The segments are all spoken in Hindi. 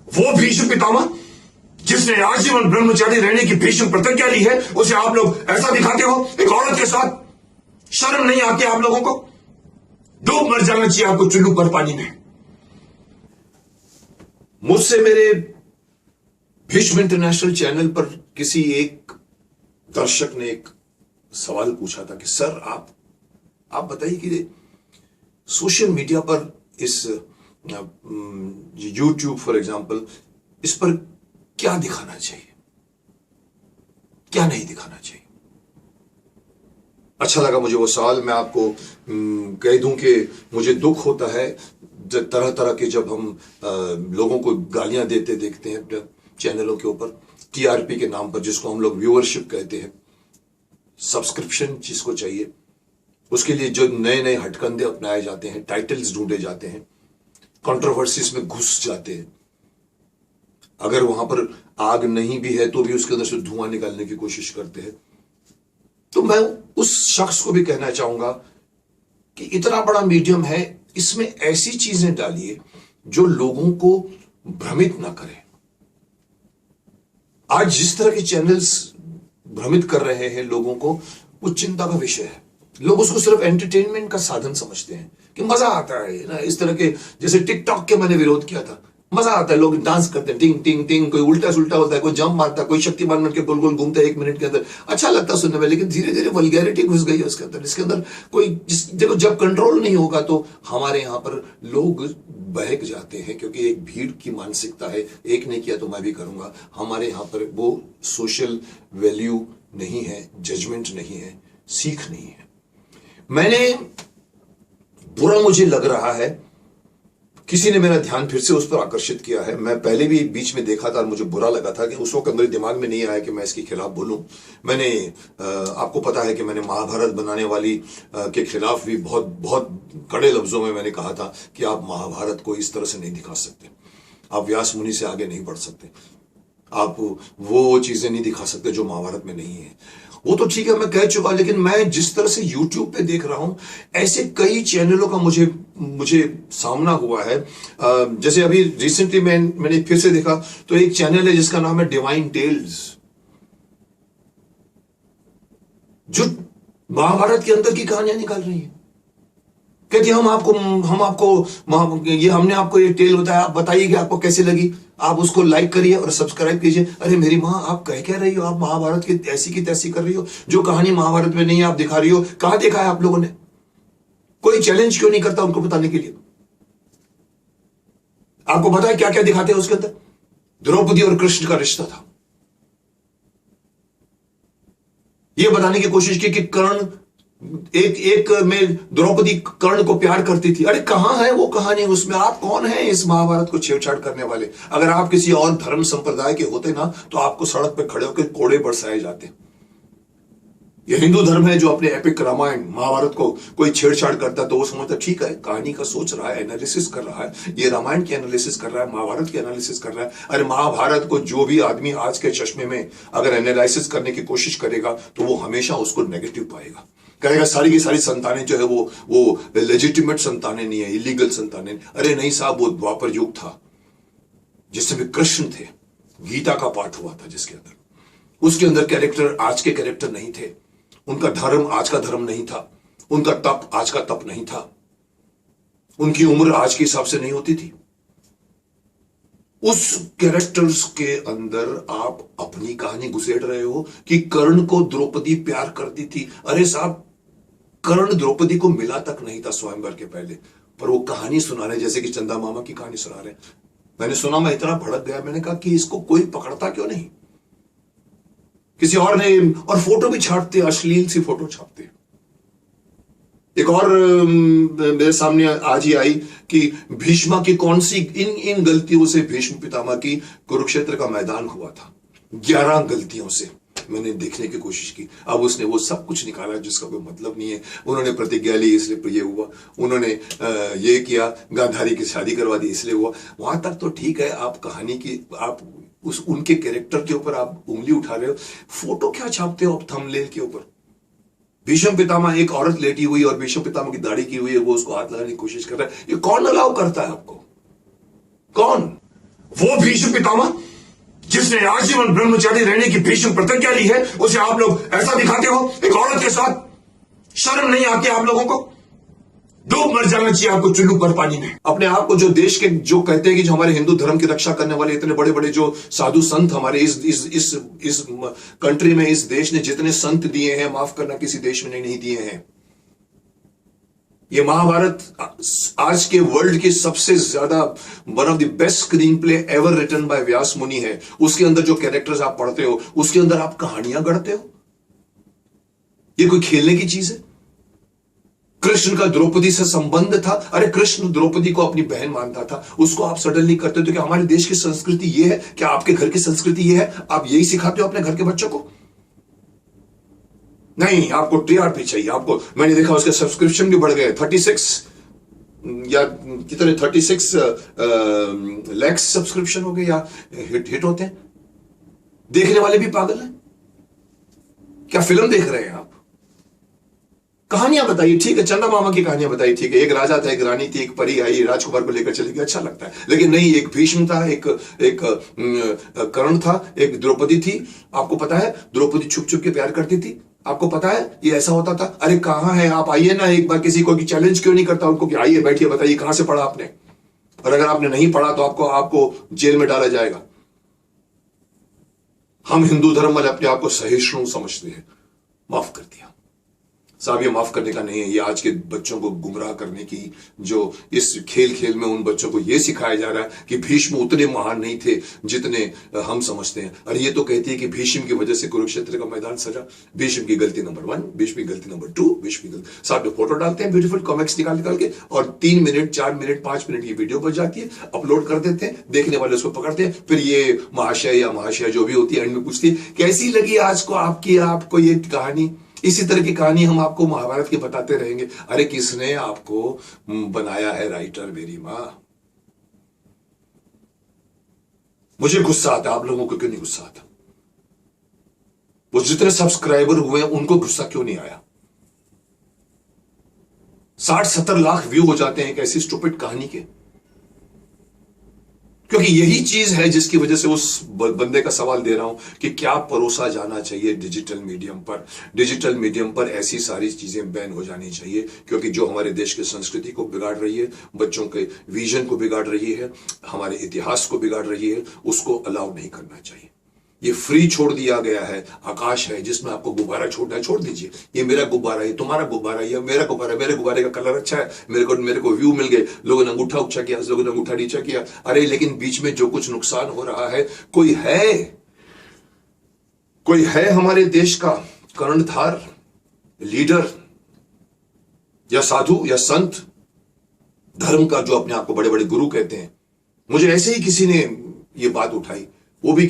वो भीष्म पितामह जिसने आजीवन ब्रह्मचारी रहने की भीष्म प्रतिज्ञा ली है, उसे आप लोग ऐसा दिखाते हो एक औरत के साथ? शर्म नहीं आती आप लोगों को? डूब मर जाना चाहिए आपको चुल्लू पर पानी में। मुझसे मेरे भीष्म इंटरनेशनल चैनल पर किसी एक दर्शक ने एक सवाल पूछा था कि सर आप बताइए कि सोशल मीडिया पर इस यूट्यूब फॉर एग्जांपल, इस पर क्या दिखाना चाहिए, क्या नहीं दिखाना चाहिए? अच्छा लगा मुझे वो सवाल। मैं आपको कह दूं कि मुझे दुख होता है तरह तरह के जब हम लोगों को गालियां देते देखते हैं अपने चैनलों के ऊपर टीआरपी के नाम पर, जिसको हम लोग व्यूअरशिप कहते हैं, सब्सक्रिप्शन जिसको चाहिए, उसके लिए जो नए नए हटकंडे अपनाए जाते हैं, टाइटल्स ढूंढे जाते हैं, कंट्रोवर्सीज में घुस जाते हैं। अगर वहां पर आग नहीं भी है तो भी उसके अंदर से धुआं निकालने की कोशिश करते हैं। तो मैं उस शख्स को भी कहना चाहूंगा कि इतना बड़ा मीडियम है, इसमें ऐसी चीजें डालिए जो लोगों को भ्रमित ना करें। आज जिस तरह के चैनल्स भ्रमित कर रहे हैं लोगों को, वो चिंता का विषय है। लोग उसको सिर्फ एंटरटेनमेंट का साधन समझते हैं कि मजा आता है ना। इस तरह के जैसे टिकटॉक के मैंने विरोध किया था, मजा आता है, लोग डांस करते हैं, टिंग टिंग टिंग, कोई उल्टा सुल्टा होता है, कोई जंप मारता है, कोई शक्तिमान बन के गोल गोल घूमता है 1 मिनट के अंदर, अच्छा लगता है सुनने में। लेकिन धीरे धीरे वल्गैरिटी घुस गई है उसके अंदर। इसके अंदर कोई देखो, जब कंट्रोल नहीं होगा तो हमारे यहां पर लोग बहक जाते हैं, क्योंकि एक भीड़ की मानसिकता है, एक ने किया तो मैं भी करूंगा। हमारे यहां पर वो सोशल वैल्यू नहीं है, जजमेंट नहीं है, सीख नहीं है। मैंने बुरा मुझे लग रहा है, किसी ने मेरा ध्यान फिर से उस पर आकर्षित किया है। मैं पहले भी बीच में देखा था और मुझे बुरा लगा था कि उस वक्त मेरे दिमाग में नहीं आया कि मैं इसके खिलाफ बोलूं। मैंने आपको पता है कि मैंने महाभारत बनाने वाली के खिलाफ भी बहुत बहुत कड़े लफ्जों में मैंने कहा था कि आप महाभारत को इस तरह से नहीं दिखा सकते, आप व्यास मुनि से आगे नहीं बढ़ सकते, आप वो चीजें नहीं दिखा सकते जो महाभारत में नहीं है। वो तो ठीक है, मैं कह चुका, लेकिन मैं जिस तरह से YouTube पे देख रहा हूं, ऐसे कई चैनलों का मुझे सामना हुआ है। जैसे अभी रिसेंटली मैंने फिर से देखा तो एक चैनल है जिसका नाम है डिवाइन टेल्स, जो महाभारत के अंदर की कहानियां निकाल रही है। कहती हम आपको ये हमने आपको ये टेल बताया, आप बताइए कि आपको कैसी लगी, आप उसको लाइक करिए और सब्सक्राइब कीजिए। अरे मेरी माँ, आप कह रही हो, आप महाभारत की तैसी कर रही हो, जो कहानी महाभारत में नहीं है आप दिखा रही हो। कहां देखा है आप लोगों ने? कोई चैलेंज क्यों नहीं करता उनको बताने के लिए? आपको पता है क्या क्या दिखाते हैं उसके अंदर? द्रौपदी और कृष्ण का रिश्ता था। यह बताने की कोशिश की कि कर्ण एक में द्रौपदी कर्ण को प्यार करती थी। अरे कहां है वो कहानी उसमें? आप कौन है इस महाभारत को छेड़छाड़ करने वाले? अगर आप किसी और धर्म संप्रदाय के होते ना तो आपको सड़क पे खड़े होकर कोड़े बरसाए जाते। ये हिंदू धर्म है जो अपने एपिक रामायण महाभारत को कोई छेड़छाड़ करता तो वो समझता ठीक है, कहानी का सोच रहा है, एनालिसिस कर रहा है, ये रामायण की एनालिसिस कर रहा है, महाभारत की एनालिसिस कर रहा है। अरे महाभारत को जो भी आदमी आज के चश्मे में अगर एनालिसिस करने की कोशिश करेगा तो वो हमेशा उसको नेगेटिव पाएगा, कहेगा सारी की सारी संतानें जो है वो लेजिटिमेट संतानें नहीं है, इलीगल संतानें। अरे नहीं साहब, वो द्वापर युग था जिसमें कृष्ण थे, गीता का पाठ हुआ था जिसके अंदर, उसके अंदर कैरेक्टर आज के कैरेक्टर नहीं थे, उनका धर्म आज का धर्म नहीं था, उनका तप आज का तप नहीं था, उनकी उम्र आज के हिसाब से नहीं होती थी। उस कैरेक्टर्स के अंदर आप अपनी कहानी घुसेड़ रहे हो कि कर्ण को द्रौपदी प्यार करती थी। अरे साहब, कर्ण द्रौपदी को मिला तक नहीं था स्वयंवर के पहले, पर वो कहानी सुना रहे जैसे कि चंदा मामा की कहानी सुना रहे। मैंने सुना, मैं इतना भड़क गया, मैंने कहा कि इसको कोई पकड़ता क्यों नहीं? किसी और ने, और फोटो भी छापते, अश्लील सी फोटो छापते। एक और मेरे सामने आज ही आई कि भीष्मा की कौन सी इन गलतियों से भीष्म पितामह की कुरुक्षेत्र का मैदान हुआ था। 11 गलतियों से मैंने देखने की कोशिश की। अब उसने वो सब कुछ निकाला जिसका कोई मतलब नहीं है। उन्होंने प्रतिज्ञा ली इसलिए ये हुआ, उन्होंने ये किया, गांधारी की शादी करवा दी इसलिए हुआ। वहां तक तो ठीक है, आप कहानी की, आप उनके कैरेक्टर के ऊपर आप उंगली उठा रहे हो, फोटो क्या छापते हो आप थंबनेल के ऊपर? भीष्म पितामह, एक औरत लेटी हुई और भीष्म पितामह की दाढ़ी की हुई है, वो उसको हाथ लगाने की कोशिश कर रहा है। ये कौन अलाउ करता है आपको? कौन? वो भीष्म पितामह जिसने आजीवन ब्रह्मचारी रहने की भीष्म प्रतिज्ञा ली है, उसे आप लोग ऐसा दिखाते हो एक औरत के साथ? शर्म नहीं आती आप लोगों को? डूब मर जाना चाहिए आपको चुल्लू पर पानी में। अपने आप को जो देश के जो कहते हैं कि जो हमारे हिंदू धर्म की रक्षा करने वाले इतने बड़े बड़े जो साधु संत हमारे इस कंट्री में, इस देश ने जितने संत दिए हैं, माफ करना किसी देश में नहीं दिए हैं। ये महाभारत आज के वर्ल्ड की सबसे ज्यादा one of the best screenplay ever written by Vyas Muni है। उसके अंदर जो कैरेक्टर्स आप पढ़ते हो, उसके अंदर आप कहानियां गढ़ते हो। ये कोई खेलने की चीज है? कृष्ण का द्रौपदी से संबंध था। अरे कृष्ण द्रौपदी को अपनी बहन मानता था, उसको आप सडनली करते हो। तो क्या हमारे देश की संस्कृति ये है? क्या आपके घर की संस्कृति ये है? आप यही सिखाते हो अपने घर के बच्चों को? नहीं, आपको टीआरपी चाहिए। आपको, मैंने देखा उसके सब्सक्रिप्शन भी बढ़ गए, 36 या कितने 36 लाख सब्सक्रिप्शन हो गए या हिट होते हैं। देखने वाले भी पागल हैं। क्या फिल्म देख रहे हैं आप? कहानियां बताइए, ठीक है, चंदा मामा की कहानियां बताइए, ठीक है। एक राजा था, एक रानी थी, एक परी आई, राजकुमार को लेकर चली गई, अच्छा लगता है। लेकिन नहीं, एक भीष्म था, एक कर्ण था, एक द्रौपदी थी। आपको पता है द्रौपदी छुप छुप के प्यार करती थी? आपको पता है ये ऐसा होता था? अरे कहां है आप, आइए ना एक बार। किसी को चैलेंज क्यों नहीं करता उनको कि आइए बैठिए, बताइए कहां से पढ़ा आपने? और अगर आपने नहीं पढ़ा तो आपको जेल में डाला जाएगा। हम हिंदू धर्म वाले अपने आप को सहिष्णु समझते हैं। माफ कर दिया साहब, ये माफ करने का नहीं है। ये आज के बच्चों को गुमराह करने की, जो इस खेल खेल में उन बच्चों को ये सिखाया जा रहा है कि भीष्म उतने महान नहीं थे जितने हम समझते हैं। और ये तो कहती है कि भीष्म की वजह से कुरुक्षेत्र का मैदान सजा। भीष्म की गलती नंबर 1, भीष्म की गलती नंबर 2, भीष्म की गलती। साथ में फोटो डालते हैं ब्यूटीफुल कॉमिक्स निकाल के, और 3 मिनट 4 मिनट 5 मिनट की वीडियो बच जाती है, अपलोड कर देते हैं, देखने वाले उसको पकड़ते हैं। फिर ये महाशय या महाशय जो भी होती है एंड में पूछती है कैसी लगी आज को आपको ये कहानी। इसी तरह की कहानी हम आपको महाभारत की बताते रहेंगे। अरे किसने आपको बनाया है राइटर मेरी मां? मुझे गुस्सा आता, आप लोगों को क्यों नहीं गुस्सा आता? वो जितने सब्सक्राइबर हुए उनको गुस्सा क्यों नहीं आया? 60-70 लाख व्यू हो जाते हैं एक ऐसी स्टूपिड कहानी के, क्योंकि यही चीज है जिसकी वजह से उस बंदे का सवाल दे रहा हूं कि क्या परोसा जाना चाहिए डिजिटल मीडियम पर। डिजिटल मीडियम पर ऐसी सारी चीजें बैन हो जानी चाहिए, क्योंकि जो हमारे देश की संस्कृति को बिगाड़ रही है, बच्चों के विजन को बिगाड़ रही है, हमारे इतिहास को बिगाड़ रही है, उसको अलाउ नहीं करना चाहिए। ये फ्री छोड़ दिया गया है, आकाश है जिसमें आपको गुब्बारा छोड़ना है, छोड़ दीजिए। ये मेरा गुब्बारा है, तुम्हारा गुब्बारा है, मेरा गुब्बारा, मेरे गुब्बारे का कलर अच्छा है, मेरे को व्यू मिल गए, लोगों ने अंगूठा ऊंचा किया, लोगों ने अंगूठा नीचा किया। अरे लेकिन बीच में जो कुछ नुकसान हो रहा है, कोई है हमारे देश का कर्णधार लीडर या साधु या संत धर्म का, जो अपने आप को बड़े बड़े गुरु कहते हैं। मुझे ऐसे ही किसी ने ये बात उठाई, वो भी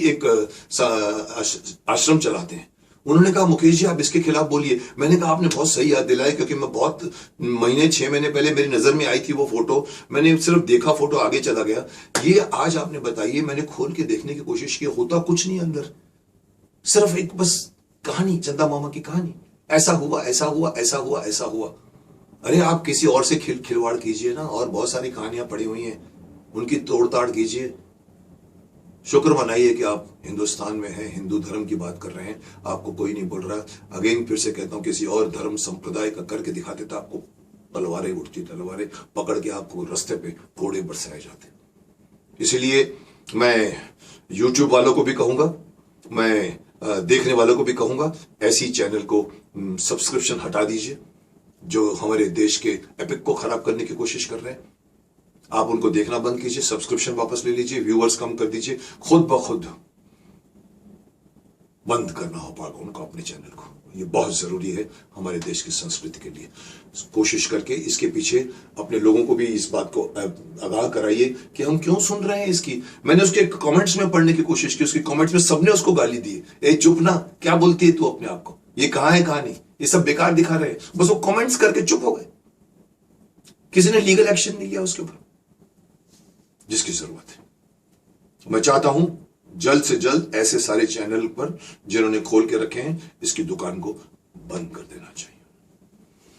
एक आश्रम चलाते हैं। उन्होंने कहा मुकेश जी आप इसके खिलाफ बोलिए। मैंने कहा आपने बहुत सही याद दिलाया, क्योंकि मैं बहुत 6 महीने पहले मेरी नजर में आई थी वो फोटो। मैंने सिर्फ देखा, फोटो आगे चला गया। ये आज आपने बताइए, मैंने खोल के देखने की कोशिश की, होता कुछ नहीं अंदर, सिर्फ एक बस कहानी, चंदा मामा की कहानी। ऐसा हुआ, ऐसा हुआ, ऐसा हुआ, ऐसा हुआ। अरे आप किसी और से खिलवाड़ कीजिए ना, और बहुत सारी कहानियां पड़ी हुई हैं, उनकी तोड़ताड़ कीजिए। शुक्र मनाइए कि आप हिंदुस्तान में हैं, हिंदू धर्म की बात कर रहे हैं, आपको कोई नहीं बोल रहा। अगेन फिर से कहता हूं, किसी और धर्म संप्रदाय का करके दिखाते तो आपको तलवारें उठती, तलवारें पकड़ के आपको रास्ते पे घोड़े बरसाए जाते। इसलिए मैं YouTube वालों को भी कहूंगा, मैं देखने वालों को भी कहूंगा, ऐसी चैनल को सब्सक्रिप्शन हटा दीजिए जो हमारे देश के एपिक को खराब करने की कोशिश कर रहे हैं। आप उनको देखना बंद कीजिए, सब्सक्रिप्शन वापस ले लीजिए, व्यूअर्स कम कर दीजिए, खुद ब खुद बंद करना हो पाएगा उनको अपने चैनल को। ये बहुत जरूरी है हमारे देश की संस्कृति के लिए। कोशिश करके इसके पीछे अपने लोगों को भी इस बात को आगाह कराइए कि हम क्यों सुन रहे हैं इसकी। मैंने उसके कमेंट्स में पढ़ने की कोशिश की, उसके कमेंट्स में सबने उसको गाली दी। ए चुप ना, क्या बोलती है तू अपने आप को, ये कहां है कहां नहीं, ये सब बेकार दिखा रहे हैं। बस वो कमेंट्स करके चुप हो गए, किसी ने लीगल एक्शन नहीं लिया उसके ऊपर, जिसकी जरूरत है। मैं चाहता हूं जल्द से जल्द ऐसे सारे चैनल पर जिन्होंने खोल के रखे हैं, इसकी दुकान को बंद कर देना चाहिए।